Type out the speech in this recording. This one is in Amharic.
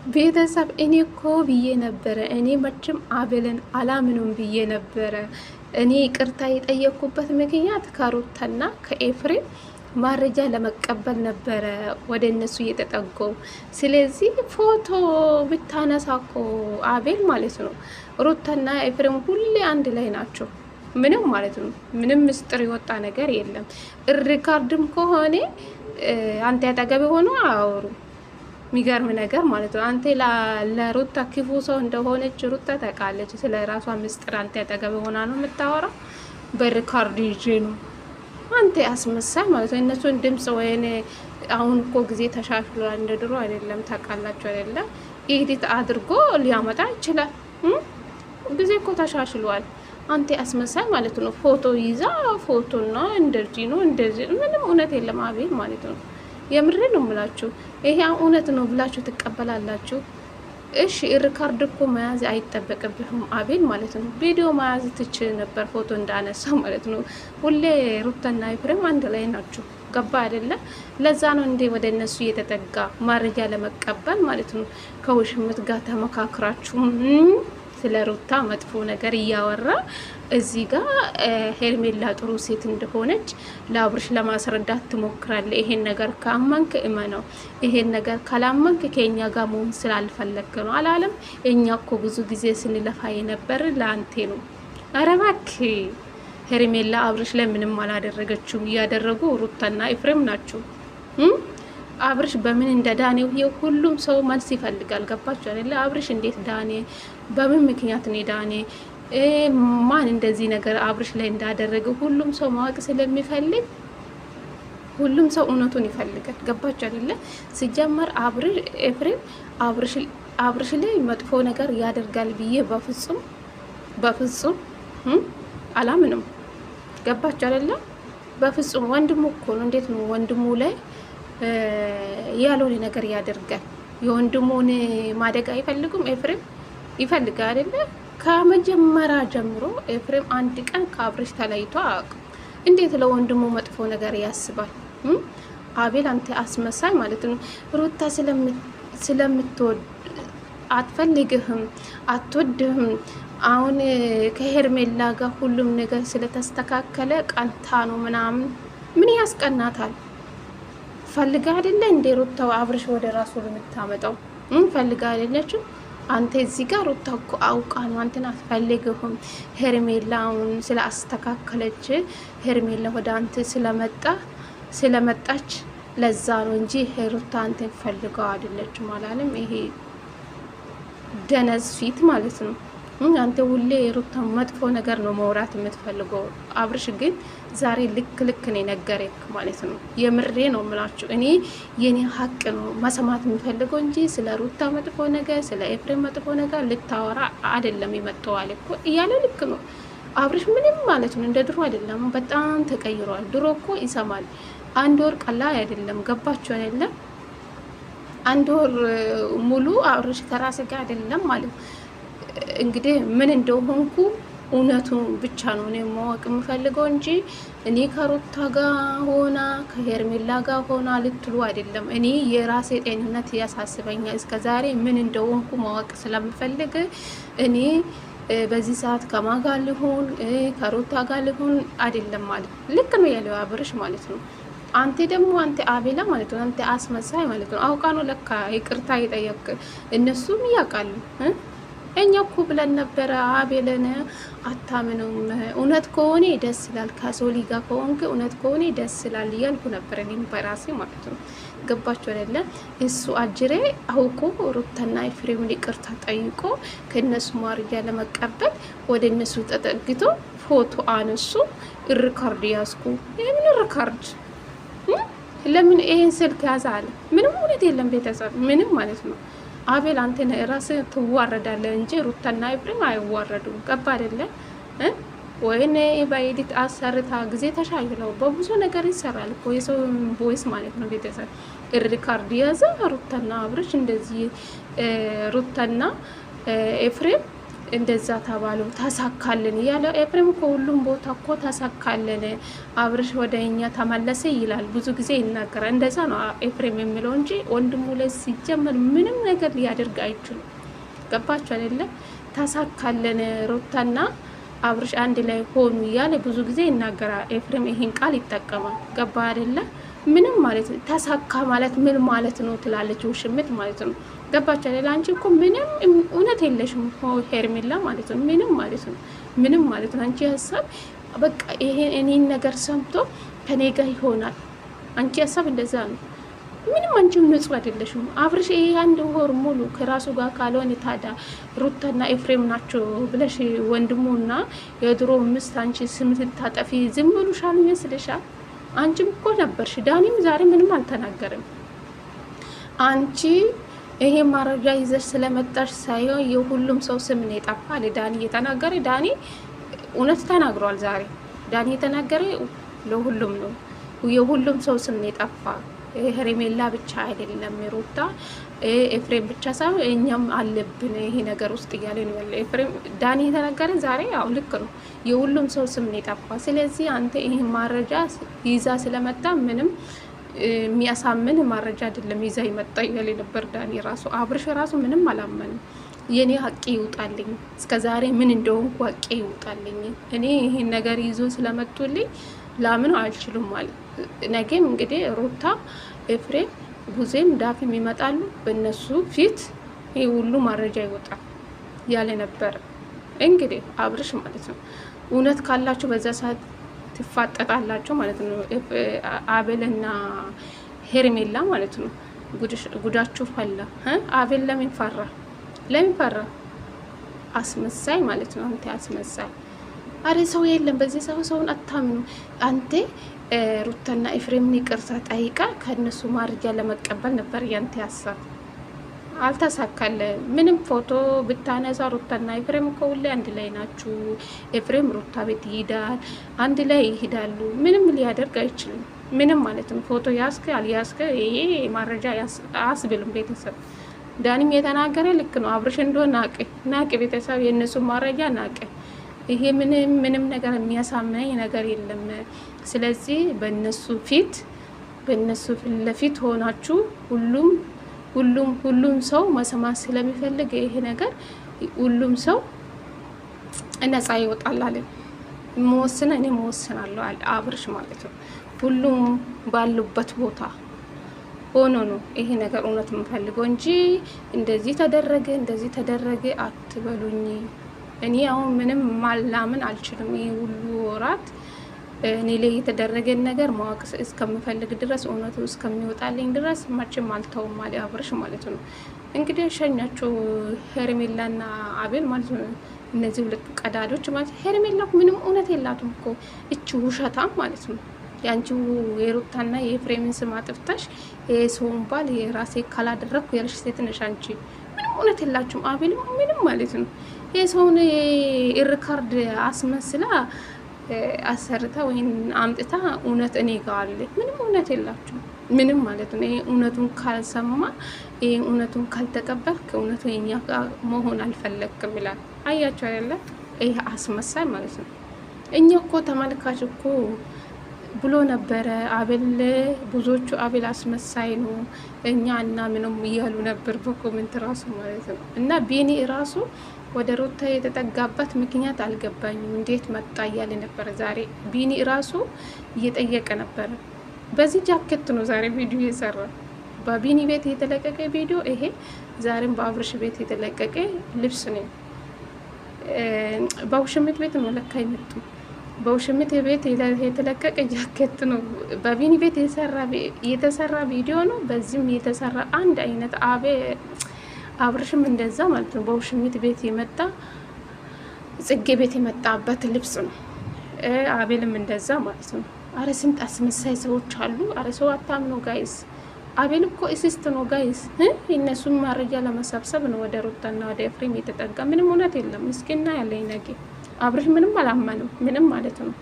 ቤተሰብ እኔ እኮ ብዬ ነበረ። እኔ መቼም አቤልን አላምኑም ብዬ ነበረ። እኔ ቅርታ የጠየቅኩበት ምክንያት ከሩታና ከኤፍሬም መረጃ ለመቀበል ነበረ ወደ እነሱ እየተጠገው። ስለዚህ ፎቶ ብታነሳኮ አቤል ማለት ነው ሩታና ኤፍሬም ሁሌ አንድ ላይ ናቸው። ምንም ማለት ነው ምንም ምስጢር የወጣ ነገር የለም። ሪካርድም ከሆነ አንተ ያጠገብ ሆኖ አያወሩ የሚገርም ነገር ማለት ነው። አንተ ለሩታ ክፉ ሰው እንደሆነች ሩታ ታውቃለች። ስለ ራሷ ምስጢር አንተ ያጠገብ ሆና ነው የምታወራ። በሪካርድ ይዤ ነው አንተ አስመሳይ ማለት ነው። እነሱን ድምጽ ወይኔ አሁን እኮ ጊዜ ተሻሽሏል፣ እንደ ድሮ አይደለም። ታውቃላችሁ አይደለም? ኤዲት አድርጎ ሊያመጣ ይችላል። ጊዜ እኮ ተሻሽሏል። አንተ አስመሳይ ማለት ነው። ፎቶ ይዛ ፎቶና እንደዚህ ነው እንደዚህ ምንም እውነት የለም አቤል ማለት ነው። የምሬ ነው የምላችሁ። ይሄ እውነት ነው ብላችሁ ትቀበላላችሁ? እሺ ሪካርድ እኮ መያዝ አይጠበቅብህም አቤል ማለት ነው። ቪዲዮ መያዝ ትችል ነበር፣ ፎቶ እንዳነሳ ማለት ነው። ሁሌ ሩታና ኤፍሬም አንድ ላይ ናቸው። ገባ አይደለ? ለዛ ነው እንዴ ወደ እነሱ እየተጠጋ መረጃ ለመቀበል ማለት ነው። ከውሽምት ጋር ተመካክራችሁ ስለ ሩታ መጥፎ ነገር እያወራ እዚህ ጋር ሄርሜላ ጥሩ ሴት እንደሆነች ለአብርሽ ለማስረዳት ትሞክራለህ። ይሄን ነገር ካመንክ እመነው፣ ይሄን ነገር ካላመንክ ከኛ ጋር መሆን ስላልፈለክ ነው አላለም። እኛ እኮ ብዙ ጊዜ ስንለፋ የነበር ለአንቴ ነው። ኧረ እባክህ ሄርሜላ አብርሽ ላይ ምንም አላደረገችውም። እያደረጉ ሩታና ኤፍሬም ናቸው። አብርሽ በምን እንደ ዳኔ ሁሉም ሰው መልስ ይፈልጋል። ገባችሁ አይደለ? አብርሽ እንዴት ዳኔ? በምን ምክንያት ነው ዳኔ? ማን እንደዚህ ነገር አብርሽ ላይ እንዳደረገ ሁሉም ሰው ማወቅ ስለሚፈልግ ሁሉም ሰው እውነቱን ይፈልጋል። ገባችሁ አይደለ? ሲጀመር ኤፍሬም አብርሽ ላይ መጥፎ ነገር ያደርጋል ብዬ በፍጹም አላምንም። ገባችሁ አይደለ? በፍጹም ወንድሙ እኮ ነው። እንዴት ነው ወንድሙ ላይ ያልሆነ ነገር ያደርጋል? የወንድሙን ማደግ አይፈልጉም? ኤፍሬም ይፈልጋል አይደለ? ከመጀመሪያ ጀምሮ ኤፍሬም አንድ ቀን ከአብርሽ ተለይቶ አያውቅም። እንዴት ለወንድሙ መጥፎ ነገር ያስባል? አቤል አንተ አስመሳይ ማለት ነው። ሩታ ስለምትወድ አትፈልግህም፣ አትወድህም። አሁን ከሄርሜላ ጋር ሁሉም ነገር ስለተስተካከለ ቀንታ ነው ምናምን። ምን ያስቀናታል? ፈልጋ አይደለ እንዴ ሩታው አብርሽ ወደ ራሱ ለምታመጣው ፈልጋ አይደለችም? አንተ እዚህ ጋር ሩታ እኮ አውቃ ነው አንተን አትፈልግህም። ሄርሜላውን ስለ አስተካከለች ሄርሜላ ወደ አንተ ስለመጣች ለዛ ነው እንጂ ሩታ አንተን ፈልገው አይደለችም አላለም። ይሄ ደነዝ ፊት ማለት ነው። አንተ ሁሌ የሩታ መጥፎ ነገር ነው መውራት የምትፈልገው። አብርሽ ግን ዛሬ ልክ ነው ነገረክ ማለት ነው። የምሬ ነው የምላችሁ። እኔ የኔ ሀቅ ነው መሰማት የምፈልገው እንጂ ስለ ሩታ መጥፎ ነገር ስለ ኤፍሬም መጥፎ ነገር ልታወራ አይደለም የመጣው እኮ እያለ ልክ ነው አብርሽ ምንም ማለት ነው። እንደ ድሮ አይደለም፣ በጣም ተቀይሯል። ድሮ እኮ ይሰማል። አንድ ወር ቀላል አይደለም። ገባችሁ አይደለም? አንድ ወር ሙሉ አብርሽ ከራስ ጋር አይደለም ማለት ነው። እንግዲህ ምን እንደሆንኩ እውነቱን ብቻ ነው እኔ ማወቅ የምፈልገው እንጂ እኔ ከሩታ ጋር ሆና ከሄርሜላ ጋር ሆና ልትሉ አይደለም። እኔ የራሴ ጤንነት ያሳስበኛል። እስከዛሬ ምን እንደሆንኩ ማወቅ ስለምፈልግ እኔ በዚህ ሰዓት ከማን ጋር ልሆን ከሩታ ጋር ልሆን አይደለም ማለት ልክ ነው ያለው አብርሽ ማለት ነው። አንተ ደግሞ አንተ አቤላ ማለት ነው። አንተ አስመሳይ ማለት ነው። አውቃ ነው ለካ ይቅርታ ይጠየቅ። እነሱም ያውቃሉ። እኛ እኮ ብለን ነበረ አቤልን አታምኑም። እውነት ከሆነ ደስ ይላል፣ ከሶሊ ጋር ከሆንክ እውነት ከሆነ ደስ ይላል እያልኩ ነበር እኔም በራሴ ማለት ነው። ገባችሁ አይደለ? እሱ አጅሬ አውቆ ሩታና ኤፍሬም ይቅርታ ጠይቆ ከእነሱ ማርጃ ለመቀበል ወደ እነሱ ተጠግቶ ፎቶ አነሱ። ሪካርድ ያዝኩ። የምን ሪካርድ? ለምን ይሄን ስልክ ያዛለ? ምንም እውነት የለም ቤተሰብ፣ ምንም ማለት ነው። አቤል አንተ ራስህ ትዋረዳለህ እንጂ ሩታና ኤፍሬም አይዋረዱም። ገባ አይደለ? ወይኔ በኤዲት አሰርታ ጊዜ ተሻሽለው በብዙ ነገር ይሰራል እኮ የሰው ቮይስ ማለት ነው። ቤተሰብ ሪካርድ ያዘ ሩታና አብርሽ እንደዚህ ሩታና ኤፍሬም እንደዛ ተባሉ ተሳካልን እያለ ኤፍሬም እኮ ሁሉም ቦታ እኮ ተሳካልን አብርሽ ወደ እኛ ተመለሰ ይላል፣ ብዙ ጊዜ ይናገራል። እንደዛ ነው ኤፍሬም የሚለው እንጂ ወንድሙ ላይ ሲጀመር ምንም ነገር ሊያደርግ አይችልም። ገባችሁ አይደለ? ተሳካልን ሩታና አብርሽ አንድ ላይ ሆኑ እያለ ብዙ ጊዜ ይናገራል። ኤፍሬም ይሄን ቃል ይጠቀማል። ገባ አይደለ? ምንም ማለት ተሳካ ማለት ምን ማለት ነው ትላለች፣ ውሽምት ማለት ነው። ገባች አይደለ? አንቺ እኮ ምንም እውነት የለሽም ሄርሜላ ማለት ነው። ምንም ማለት ነው፣ ምንም ማለት ነው። አንቺ ሀሳብ በቃ ይሄ እኔን ነገር ሰምቶ ከኔ ጋር ይሆናል። አንቺ ሀሳብ እንደዛ ነው። ምንም አንቺም ንጹህ አይደለሽም። አብርሽ ይሄ አንድ ወር ሙሉ ከራሱ ጋር ካልሆነ ታዲያ ሩታና ኤፍሬም ናቸው ብለሽ ወንድሙና የድሮ ምስት አንቺ ስም ስታጠፊ ዝም ብሉሻል ይመስልሻል? አንቺም እኮ ነበርሽ። ዳኒም ዛሬ ምንም አልተናገርም። አንቺ ይሄ ማረጃ ይዘሽ ስለመጣሽ ሳይሆን የሁሉም ሰው ስም ነው የጠፋ ዳኒ እየተናገረ ዳኒ እውነት ተናግሯል። ዛሬ ዳኒ የተናገረ ለሁሉም ነው። የሁሉም ሰው ስም ነው የጠፋ። ሄርሜላ ብቻ አይደለም ሩታ ኤፍሬም ብቻ ሳይሆን እኛም አለብን ይሄ ነገር ውስጥ እያለ ነው ያለ ኤፍሬም። ዳኒ የተናገረ ዛሬ ያው ልክ ነው። የሁሉም ሰው ስም ነው የጠፋ። ስለዚህ አንተ ይሄ ማረጃ ይዛ ስለመጣ ምንም የሚያሳምን ማረጃ አይደለም ይዛ ይመጣ እያለ ነበር ዳኒ ራሱ። አብርሽ ራሱ ምንም አላመንም። የኔ ሀቄ ይውጣልኝ፣ እስከ ዛሬ ምን እንደሆንኩ ሀቄ ይውጣልኝ። እኔ ይሄን ነገር ይዞ ስለመጡልኝ ላምን አልችሉም ማለት። ነገም እንግዲህ ሩታ ኤፍሬም ቡዜም ዳፊም ይመጣሉ። በእነሱ ፊት ይሄ ሁሉ ማረጃ ይወጣል ያለ ነበር። እንግዲህ አብርሽ ማለት ነው እውነት ካላችሁ በዛ ሰዓት ትፋጠጣላችሁ ማለት ነው። አቤልና ሄርሜላ ማለት ነው። ጉዳችሁ ፈላ። አቤል ለምን ፈራ? ለምን ፈራ? አስመሳይ ማለት ነው። አንተ አስመሳይ። አረ ሰው የለም በዚህ ሰውን አታምኑ። አንተ ሩታና ኤፍሬምን ይቅርታ ጠይቃ ከነሱ ማርጃ ለመቀበል ነበር ያንተ ሀሳብ። አልተሳካለ። ምንም ፎቶ ብታነሳ ሩታና ኤፍሬም ከሁሌ አንድ ላይ ናችሁ። ኤፍሬም ሩታ ቤት ይሄዳል፣ አንድ ላይ ይሄዳሉ። ምንም ሊያደርግ አይችልም። ምንም ማለት ነው። ፎቶ ያስከ አልያስከ ይሄ ማረጃ አስብልም። ቤተሰብ ዳኒም የተናገረ ልክ ነው። አብርሽ እንደሆነ ናቅ ቤተሰብ የእነሱ ማረጃ ናቅ። ይሄ ምንም ነገር የሚያሳምነኝ ነገር የለም። ስለዚህ በእነሱ ፊት ለፊት ሆናችሁ ሁሉም ሰው መስማት ስለሚፈልግ ይሄ ነገር ሁሉም ሰው ነፃ ይወጣል አለ። እኔ መወስናለሁ አለ አብርሽ ማለት ነው። ሁሉም ባሉበት ቦታ ሆኖ ነው ይሄ ነገር እውነት የምፈልገው እንጂ እንደዚህ ተደረገ አትበሉኝ። እኔ አሁን ምንም ማላምን አልችልም። ይሄ ሁሉ ወራት እኔ ላይ የተደረገን ነገር ማወቅ እስከምፈልግ ድረስ እውነቱ እስከሚወጣልኝ ድረስ መቼም አልተውም ማለት አብርሽ ማለት ነው። እንግዲህ ሸኛቸው ሄርሜላና አቤል ማለት ነው። እነዚህ ሁለቱ ቀዳዶች ማለት ሄርሜላ ምንም እውነት የላትም እኮ እቺ ውሸታም ማለት ነው። ያንቺው የሩታና የኤፍሬምን ስም አጥፍተሽ የሰውን ባል የራሴ ካላደረኩ ያልሽ ሴት ነሽ አንቺ። ምንም እውነት የላችሁም። አቤል ምንም ማለት ነው የሰውን ሪካርድ አስመስላ አሰርታ ወይም አምጥታ እውነት እኔ ጋር አለ። ምንም እውነት የላችሁ ምንም ማለት ነው። ይሄ እውነቱን ካልሰማ ይሄ እውነቱን ካልተቀበልክ እውነቱ የኛ ጋር መሆን አልፈለግክም ይላል። አያችሁ አይደለ? ይሄ አስመሳይ ማለት ነው። እኛ እኮ ተመልካች እኮ ብሎ ነበረ አቤል፣ ብዙዎቹ አቤል አስመሳይ ነው እኛ እና ምንም እያሉ ነበር በኮሜንት ራሱ ማለት ነው። እና ቢኒ ራሱ ወደ ሩታ የተጠጋበት ምክንያት አልገባኝም፣ እንዴት መጣ እያለ ነበረ። ዛሬ ቢኒ ራሱ እየጠየቀ ነበረ። በዚህ ጃኬት ነው ዛሬ ቪዲዮ የሰራ። በቢኒ ቤት የተለቀቀ ቪዲዮ ይሄ፣ ዛሬም በአብርሽ ቤት የተለቀቀ ልብስ ነው። በውሽምት ቤት ነው ለካ ይመጡ። በውሽምት ቤት የተለቀቀ ጃኬት ነው። በቢኒ ቤት የተሰራ ቪዲዮ ነው። በዚህም የተሰራ አንድ አይነት አብርሽም እንደዛ ማለት ነው። በውሽሚት ቤት የመጣ ጽጌ ቤት የመጣበት ልብስ ነው። አቤልም እንደዛ ማለት ነው። አረ ስንት አስመሳይ ሰዎች አሉ። አረ ሰው አታምኑ ጋይስ። አቤል እኮ እስስት ነው ጋይስ። እነሱን ማረጃ ለመሰብሰብ ነው ወደ ሩታና ወደ ኤፍሬም የተጠጋ። ምንም እውነት የለም። ምስኪና ያለኝ ነገ አብርሽ ምንም አላመንም ምንም ማለት ነው።